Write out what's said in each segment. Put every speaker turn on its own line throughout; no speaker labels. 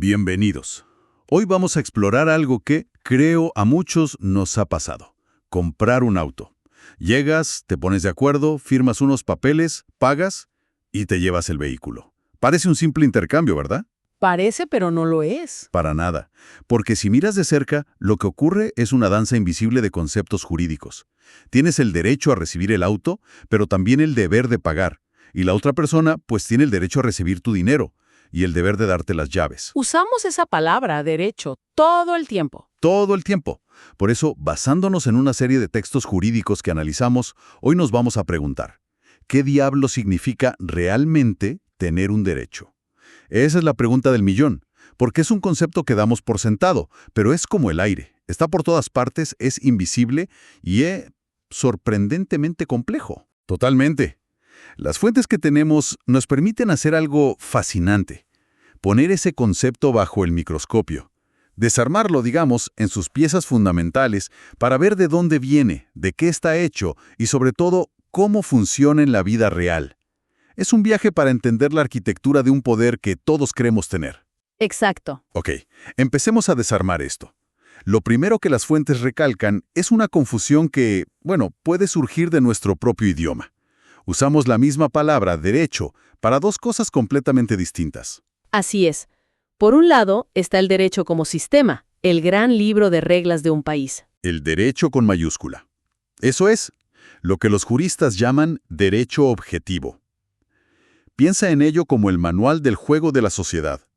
Bienvenidos. Hoy vamos a explorar algo que, creo, a muchos nos ha pasado. Comprar un auto. Llegas, te pones de acuerdo, firmas unos papeles, pagas y te llevas el vehículo. Parece un simple intercambio, ¿verdad?
Parece, pero no lo es.
Para nada. Porque si miras de cerca, lo que ocurre es una danza invisible de conceptos jurídicos. Tienes el derecho a recibir el auto, pero también el deber de pagar. Y la otra persona, pues tiene el derecho a recibir tu dinero y el deber de darte las llaves.
Usamos esa palabra, derecho, todo el tiempo.
Todo el tiempo. Por eso, basándonos en una serie de textos jurídicos que analizamos, hoy nos vamos a preguntar, ¿qué diablo significa realmente tener un derecho? Esa es la pregunta del millón, porque es un concepto que damos por sentado, pero es como el aire. Está por todas partes, es invisible y es sorprendentemente complejo. Totalmente. Las fuentes que tenemos nos permiten hacer algo fascinante, poner ese concepto bajo el microscopio, desarmarlo, digamos, en sus piezas fundamentales para ver de dónde viene, de qué está hecho y sobre todo cómo funciona en la vida real. Es un viaje para entender la arquitectura de un poder que todos creemos tener.
Exacto.
Ok, empecemos a desarmar esto. Lo primero que las fuentes recalcan es una confusión que, puede surgir de nuestro propio idioma. Usamos la misma palabra, derecho, para dos cosas completamente distintas.
Así es. Por un lado está el derecho como sistema, el gran libro de reglas de un país.
El derecho con mayúscula. Eso es, lo que los juristas llaman derecho objetivo. Piensa en ello como el manual del juego de la sociedad.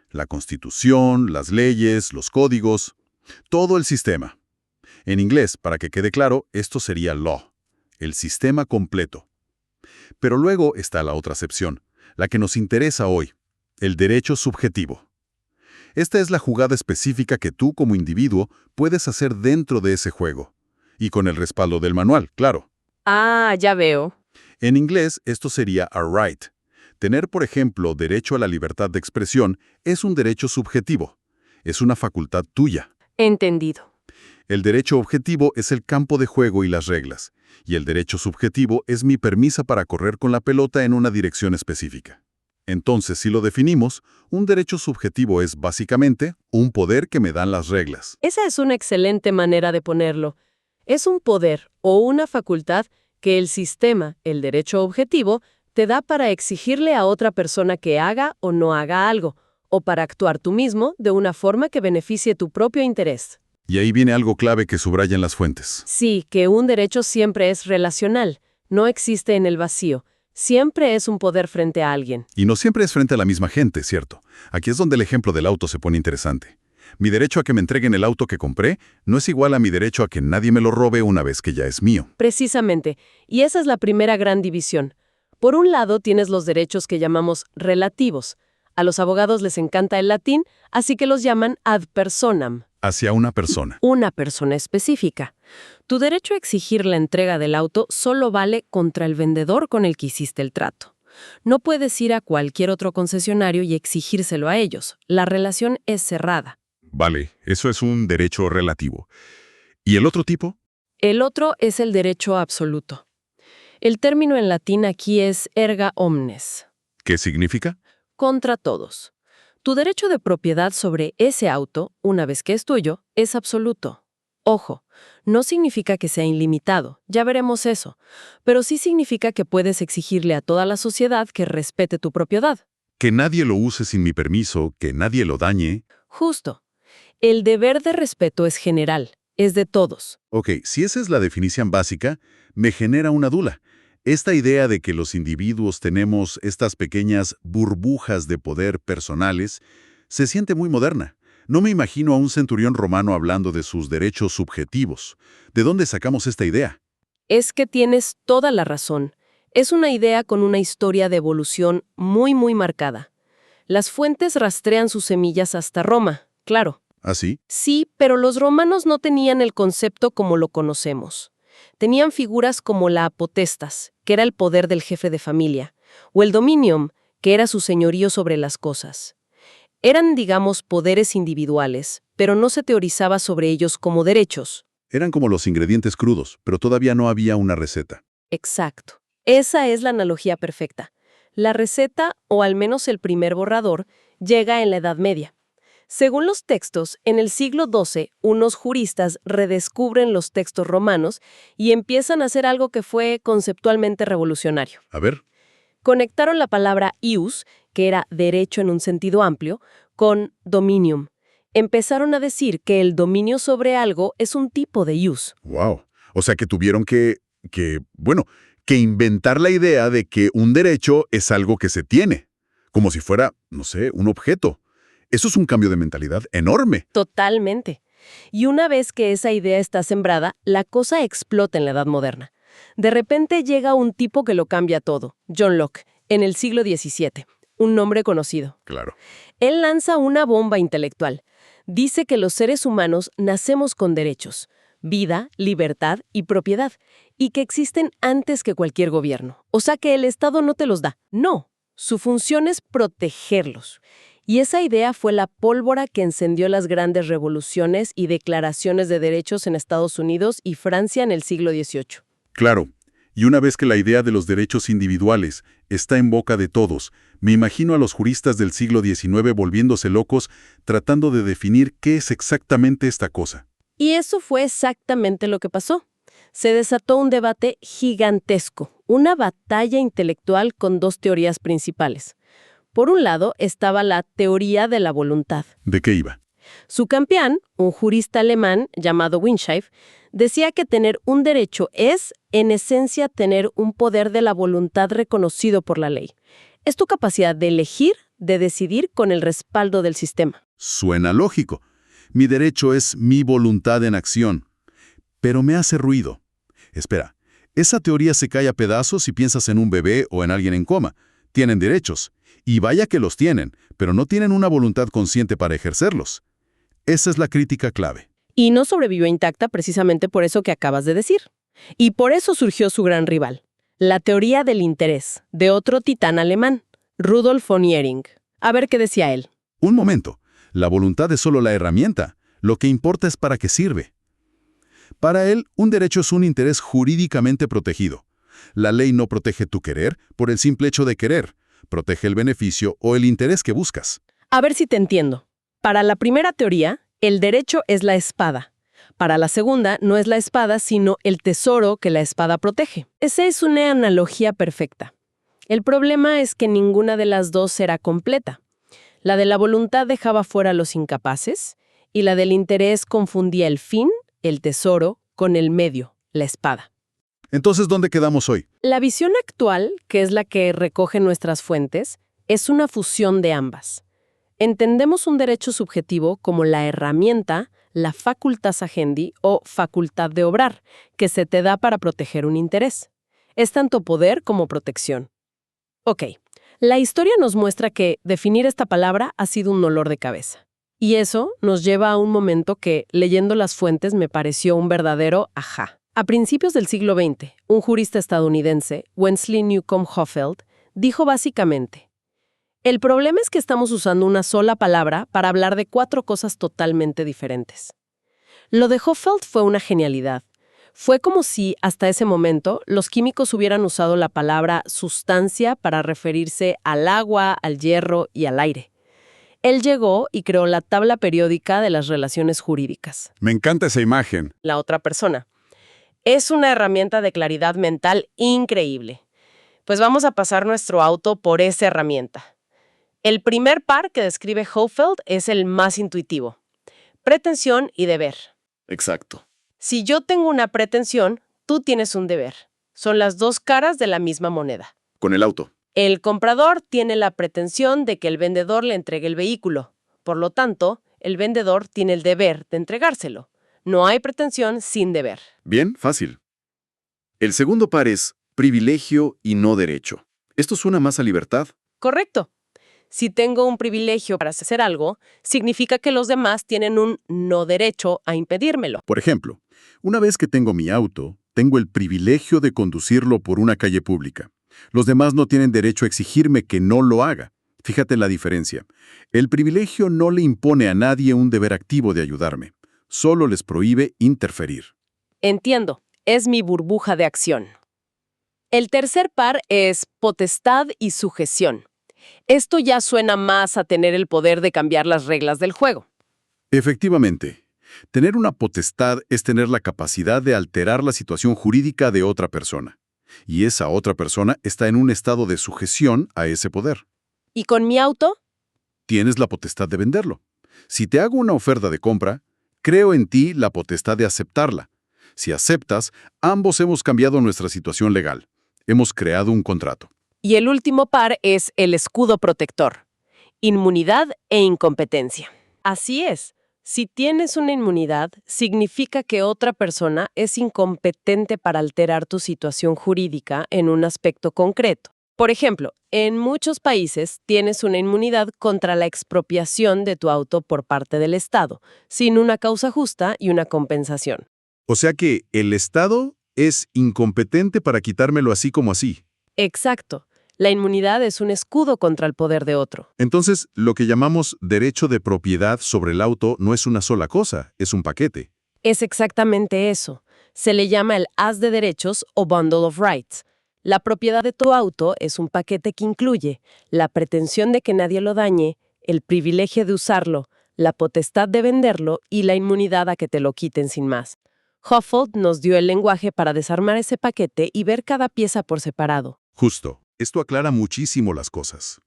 La Constitución, las leyes, los códigos, todo el sistema. En inglés, para que quede claro, esto sería law, el sistema completo. Pero luego está la otra acepción, la que nos interesa hoy, el derecho subjetivo. Esta es la jugada específica que tú como individuo puedes hacer dentro de ese juego. Y con el respaldo del manual, claro.
Ah, ya veo.
En inglés, esto sería a right. Tener, por ejemplo, derecho a la libertad de expresión es un derecho subjetivo. Es una facultad tuya.
Entendido.
El derecho objetivo es el campo de juego y las reglas. Y el derecho subjetivo es mi permiso para correr con la pelota en una dirección específica. Entonces, si lo definimos, un derecho subjetivo es, básicamente, un poder que me dan las reglas.
Esa es una excelente manera de ponerlo. Es un poder o una facultad que el sistema, el derecho objetivo, te da para exigirle a otra persona que haga o no haga algo, o para actuar tú mismo de una forma que beneficie tu propio interés.
Y ahí viene algo clave que subrayan las fuentes.
Sí, que un derecho siempre es relacional, no existe en el vacío. Siempre es un poder frente a alguien.
Y no siempre es frente a la misma gente, ¿cierto? Aquí es donde el ejemplo del auto se pone interesante. Mi derecho a que me entreguen el auto que compré no es igual a mi derecho a que nadie me lo robe una vez que ya es mío.
Precisamente, y esa es la primera gran división. Por un lado tienes los derechos que llamamos relativos. A los abogados les encanta el latín, así que los llaman ad personam.
Hacia una persona.
Una persona específica. Tu derecho a exigir la entrega del auto solo vale contra el vendedor con el que hiciste el trato. No puedes ir a cualquier otro concesionario y exigírselo a ellos. La relación es cerrada.
Vale, eso es un derecho relativo. ¿Y el otro tipo?
El otro es el derecho absoluto. El término en latín aquí es erga omnes.
¿Qué significa?
Contra todos. Tu derecho de propiedad sobre ese auto, una vez que es tuyo, es absoluto. Ojo, no significa que sea ilimitado, ya veremos eso, pero sí significa que puedes exigirle a toda la sociedad que respete tu propiedad.
Que nadie lo use sin mi permiso, que nadie lo dañe.
Justo. El deber de respeto es general, es de todos.
Ok, si esa es la definición básica, me genera una duda. Esta idea de que los individuos tenemos estas pequeñas burbujas de poder personales se siente muy moderna. No me imagino a un centurión romano hablando de sus derechos subjetivos. ¿De dónde sacamos esta idea?
Es que tienes toda la razón. Es una idea con una historia de evolución muy marcada. Las fuentes rastrean sus semillas hasta Roma, claro.
¿Ah, sí?
Sí, pero los romanos no tenían el concepto como lo conocemos. Tenían figuras como la potestas, que era el poder del jefe de familia, o el dominium, que era su señorío sobre las cosas. Eran, digamos, poderes individuales, pero no se teorizaba sobre ellos como derechos.
Eran como los ingredientes crudos, pero todavía no había una receta.
Exacto. Esa es la analogía perfecta. La receta, o al menos el primer borrador, llega en la Edad Media. Según los textos, en el siglo XII, unos juristas redescubren los textos romanos y empiezan a hacer algo que fue conceptualmente revolucionario.
A ver,
Conectaron la palabra ius, que era derecho en un sentido amplio, con dominium. Empezaron a decir que el dominio sobre algo es un tipo de ius.
wow. O sea que tuvieron que inventar la idea de que un derecho es algo que se tiene, como si fuera, no sé, un objeto. Eso es un cambio de mentalidad enorme.
Totalmente. Y una vez que esa idea está sembrada, la cosa explota en la Edad Moderna. De repente llega un tipo que lo cambia todo, John Locke, en el siglo XVII, un nombre conocido.
Claro.
Él lanza una bomba intelectual. Dice que los seres humanos nacemos con derechos, vida, libertad y propiedad, y que existen antes que cualquier gobierno. O sea que el Estado no te los da. No, su función es protegerlos. Y esa idea fue la pólvora que encendió las grandes revoluciones y declaraciones de derechos en Estados Unidos y Francia en el siglo XVIII.
Claro. Y una vez que la idea de los derechos individuales está en boca de todos, me imagino a los juristas del siglo XIX volviéndose locos tratando de definir qué es exactamente esta cosa.
Y eso fue exactamente lo que pasó. Se desató un debate gigantesco, una batalla intelectual con dos teorías principales. Por un lado estaba la teoría de la voluntad.
¿De qué iba?
Su campeón, un jurista alemán llamado Windscheid, decía que tener un derecho es, en esencia, tener un poder de la voluntad reconocido por la ley. Es tu capacidad de elegir, de decidir con el respaldo del sistema.
Suena lógico. Mi derecho es mi voluntad en acción. Pero me hace ruido. Espera, esa teoría se cae a pedazos si piensas en un bebé o en alguien en coma. Tienen derechos. Y vaya que los tienen, pero no tienen una voluntad consciente para ejercerlos. Esa es la crítica clave.
Y no sobrevivió intacta precisamente por eso que acabas de decir. Y por eso surgió su gran rival, la teoría del interés, de otro titán alemán, Rudolf von Jhering. A ver qué decía él.
Un momento. La voluntad es solo la herramienta. Lo que importa es para qué sirve. Para él, un derecho es un interés jurídicamente protegido. La ley no protege tu querer por el simple hecho de querer. Protege el beneficio o el interés que buscas.
A ver si te entiendo. Para la primera teoría, el derecho es la espada. Para la segunda, no es la espada, sino el tesoro que la espada protege. Esa es una analogía perfecta. El problema es que ninguna de las dos era completa. La de la voluntad dejaba fuera a los incapaces y la del interés confundía el fin, el tesoro, con el medio, la espada.
Entonces, ¿dónde quedamos hoy?
La visión actual, que es la que recoge nuestras fuentes, es una fusión de ambas. Entendemos un derecho subjetivo como la herramienta, la facultas agendi o facultad de obrar, que se te da para proteger un interés. Es tanto poder como protección. Ok, la historia nos muestra que definir esta palabra ha sido un dolor de cabeza. Y eso nos lleva a un momento que, leyendo las fuentes, me pareció un verdadero ajá. A principios del siglo XX, un jurista estadounidense, Wensley Newcomb Hoffeld, dijo básicamente: el problema es que estamos usando una sola palabra para hablar de cuatro cosas totalmente diferentes. Lo de Hoffeld fue una genialidad. Fue como si, hasta ese momento, los químicos hubieran usado la palabra sustancia para referirse al agua, al hierro y al aire. Él llegó y creó la tabla periódica de las relaciones jurídicas.
Me encanta esa imagen.
La otra persona. Es una herramienta de claridad mental increíble. Pues vamos a pasar nuestro auto por esa herramienta. El primer par que describe Hoffeld es el más intuitivo. Pretensión y deber.
Exacto.
Si yo tengo una pretensión, tú tienes un deber. Son las dos caras de la misma moneda.
Con el auto.
El comprador tiene la pretensión de que el vendedor le entregue el vehículo. Por lo tanto, el vendedor tiene el deber de entregárselo. No hay pretensión sin deber.
Bien, fácil. El segundo par es privilegio y no derecho. Esto suena más a libertad.
Correcto. Si tengo un privilegio para hacer algo, significa que los demás tienen un no derecho a impedírmelo.
Por ejemplo, una vez que tengo mi auto, tengo el privilegio de conducirlo por una calle pública. Los demás no tienen derecho a exigirme que no lo haga. Fíjate la diferencia. El privilegio no le impone a nadie un deber activo de ayudarme. Solo les prohíbe interferir.
Entiendo, es mi burbuja de acción. El tercer par es potestad y sujeción. Esto ya suena más a tener el poder de cambiar las reglas del juego.
Efectivamente, tener una potestad es tener la capacidad de alterar la situación jurídica de otra persona. Y esa otra persona está en un estado de sujeción a ese poder.
¿Y con mi auto?
Tienes la potestad de venderlo. Si te hago una oferta de compra, creo en ti la potestad de aceptarla. Si aceptas, ambos hemos cambiado nuestra situación legal. Hemos creado un contrato.
Y el último par es el escudo protector. Inmunidad e incompetencia. Así es. Si tienes una inmunidad, significa que otra persona es incompetente para alterar tu situación jurídica en un aspecto concreto. Por ejemplo, en muchos países tienes una inmunidad contra la expropiación de tu auto por parte del Estado, sin una causa justa y una compensación.
O sea que el Estado es incompetente para quitármelo así como así.
Exacto. La inmunidad es un escudo contra el poder de otro.
Entonces, lo que llamamos derecho de propiedad sobre el auto no es una sola cosa, es un paquete.
Es exactamente eso. Se le llama el haz de derechos o bundle of rights. La propiedad de tu auto es un paquete que incluye la pretensión de que nadie lo dañe, el privilegio de usarlo, la potestad de venderlo y la inmunidad a que te lo quiten sin más. Huffield nos dio el lenguaje para desarmar ese paquete y ver cada pieza por separado.
Justo. Esto aclara muchísimo las cosas.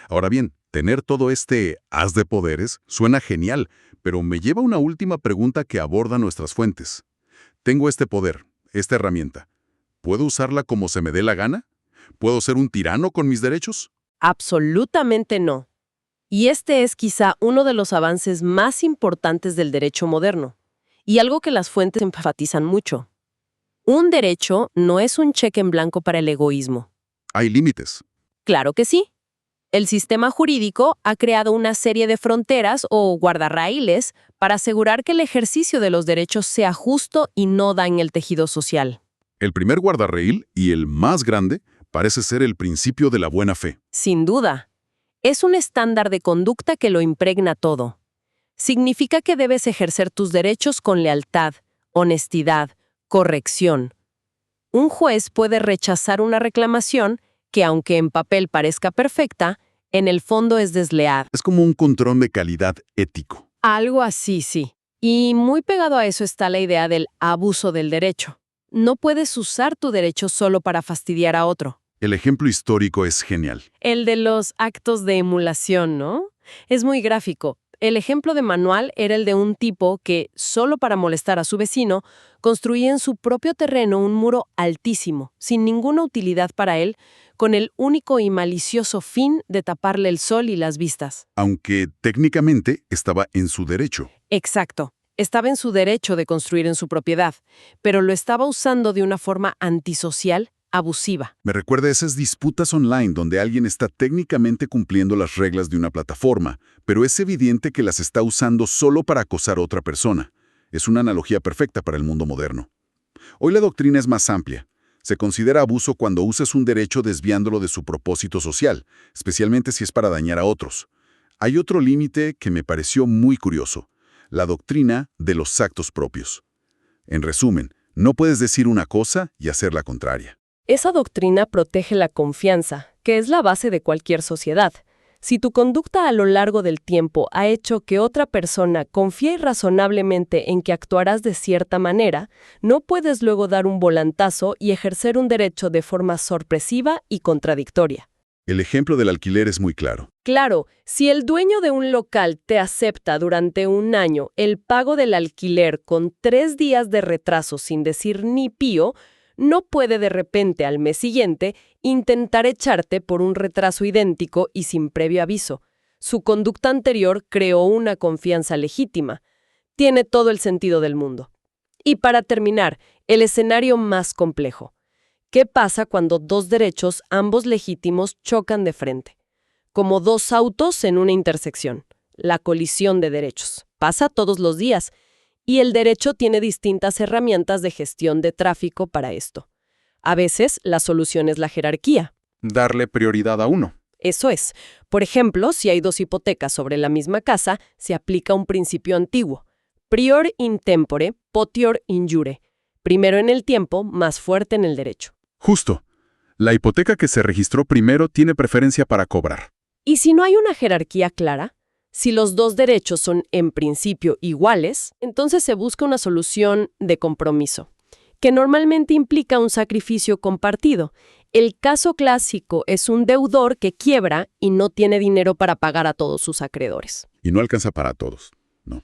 Ahora bien, tener todo este haz de poderes suena genial, pero me lleva a una última pregunta que aborda nuestras fuentes. Tengo este poder, esta herramienta. ¿Puedo usarla como se me dé la gana? ¿Puedo ser un tirano con mis derechos?
Absolutamente no. Y este es quizá uno de los avances más importantes del derecho moderno, y algo que las fuentes enfatizan mucho. Un derecho no es un cheque en blanco para el egoísmo.
Hay límites.
Claro que sí. El sistema jurídico ha creado una serie de fronteras o guardarraíles para asegurar que el ejercicio de los derechos sea justo y no dañe el tejido social.
El primer guardarraíl, y el más grande, parece ser el principio de la buena fe.
Sin duda. Es un estándar de conducta que lo impregna todo. Significa que debes ejercer tus derechos con lealtad, honestidad, corrección. Un juez puede rechazar una reclamación que, aunque en papel parezca perfecta, en el fondo es desleal.
Es como un control de calidad ético.
Algo así, sí. Y muy pegado a eso está la idea del abuso del derecho. No puedes usar tu derecho solo para fastidiar a otro.
El ejemplo histórico es genial.
El de los actos de emulación, ¿no? Es muy gráfico. El ejemplo de Manuel era el de un tipo que, solo para molestar a su vecino, construía en su propio terreno un muro altísimo, sin ninguna utilidad para él, con el único y malicioso fin de taparle el sol y las vistas.
Aunque técnicamente estaba en su derecho.
Exacto. Estaba en su derecho de construir en su propiedad, pero lo estaba usando de una forma antisocial, abusiva.
Me recuerda a esas disputas online donde alguien está técnicamente cumpliendo las reglas de una plataforma, pero es evidente que las está usando solo para acosar a otra persona. Es una analogía perfecta para el mundo moderno. Hoy la doctrina es más amplia. Se considera abuso cuando usas un derecho desviándolo de su propósito social, especialmente si es para dañar a otros. Hay otro límite que me pareció muy curioso: la doctrina de los actos propios. En resumen, no puedes decir una cosa y hacer la contraria.
Esa doctrina protege la confianza, que es la base de cualquier sociedad. Si tu conducta a lo largo del tiempo ha hecho que otra persona confíe razonablemente en que actuarás de cierta manera, no puedes luego dar un volantazo y ejercer un derecho de forma sorpresiva y contradictoria.
El ejemplo del alquiler es muy claro.
Claro, si el dueño de un local te acepta durante un año el pago del alquiler con 3 días de retraso sin decir ni pío, no puede de repente al mes siguiente intentar echarte por un retraso idéntico y sin previo aviso. Su conducta anterior creó una confianza legítima. Tiene todo el sentido del mundo. Y para terminar, el escenario más complejo. ¿Qué pasa cuando dos derechos, ambos legítimos, chocan de frente? Como dos autos en una intersección. La colisión de derechos. Pasa todos los días. Y el derecho tiene distintas herramientas de gestión de tráfico para esto. A veces, la solución es la jerarquía.
Darle prioridad a uno.
Eso es. Por ejemplo, si hay 2 hipotecas sobre la misma casa, se aplica un principio antiguo. Prior in tempore, potior in iure. Primero en el tiempo, más fuerte en el derecho.
Justo. La hipoteca que se registró primero tiene preferencia para cobrar.
Y si no hay una jerarquía clara, si los dos derechos son en principio iguales, entonces se busca una solución de compromiso, que normalmente implica un sacrificio compartido. El caso clásico es un deudor que quiebra y no tiene dinero para pagar a todos sus acreedores.
Y no alcanza para todos, no.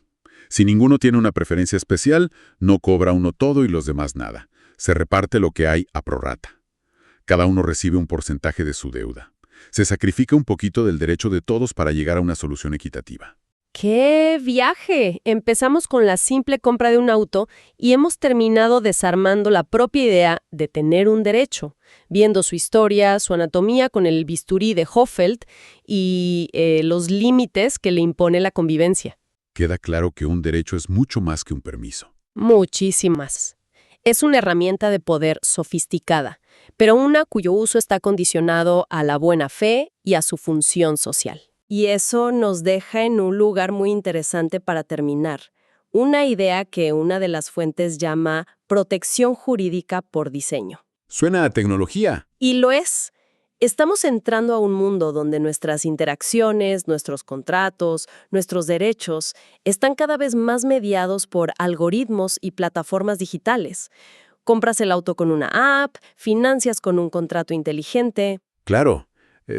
Si ninguno tiene una preferencia especial, no cobra uno todo y los demás nada. Se reparte lo que hay a prorrata. Cada uno recibe un porcentaje de su deuda. Se sacrifica un poquito del derecho de todos para llegar a una solución equitativa.
¡Qué viaje! Empezamos con la simple compra de un auto y hemos terminado desarmando la propia idea de tener un derecho, viendo su historia, su anatomía con el bisturí de Hofeld y los límites que le impone la convivencia.
Queda claro que un derecho es mucho más que un permiso.
Muchísimas. Es una herramienta de poder sofisticada, pero una cuyo uso está condicionado a la buena fe y a su función social. Y eso nos deja en un lugar muy interesante para terminar. Una idea que una de las fuentes llama protección jurídica por diseño.
Suena a tecnología.
Y lo es. Estamos entrando a un mundo donde nuestras interacciones, nuestros contratos, nuestros derechos están cada vez más mediados por algoritmos y plataformas digitales. Compras el auto con una app, financias con un contrato inteligente.
Claro,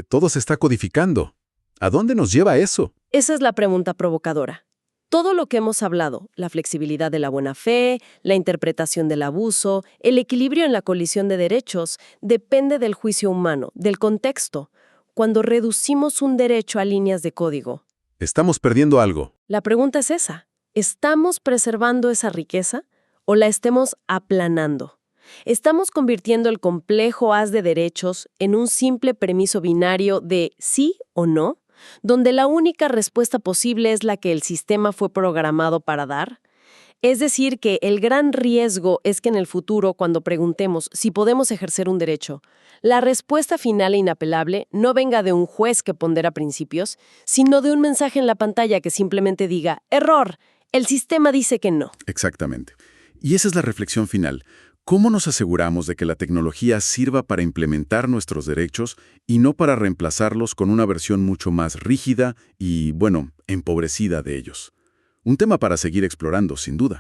todo se está codificando. ¿A dónde nos lleva eso?
Esa es la pregunta provocadora. Todo lo que hemos hablado, la flexibilidad de la buena fe, la interpretación del abuso, el equilibrio en la colisión de derechos, depende del juicio humano, del contexto. Cuando reducimos un derecho a líneas de código,
Estamos perdiendo algo.
la pregunta es esa. ¿Estamos preservando esa riqueza o la estemos aplanando? ¿Estamos convirtiendo el complejo haz de derechos en un simple permiso binario de sí o no, donde la única respuesta posible es la que el sistema fue programado para dar? Es decir, que el gran riesgo es que en el futuro, cuando preguntemos si podemos ejercer un derecho, la respuesta final e inapelable no venga de un juez que pondera principios, sino de un mensaje en la pantalla que simplemente diga, ¡error! El sistema dice que no.
Exactamente. Y esa es la reflexión final. ¿Cómo nos aseguramos de que la tecnología sirva para implementar nuestros derechos y no para reemplazarlos con una versión mucho más rígida y, bueno, empobrecida de ellos? Un tema para seguir explorando, sin duda.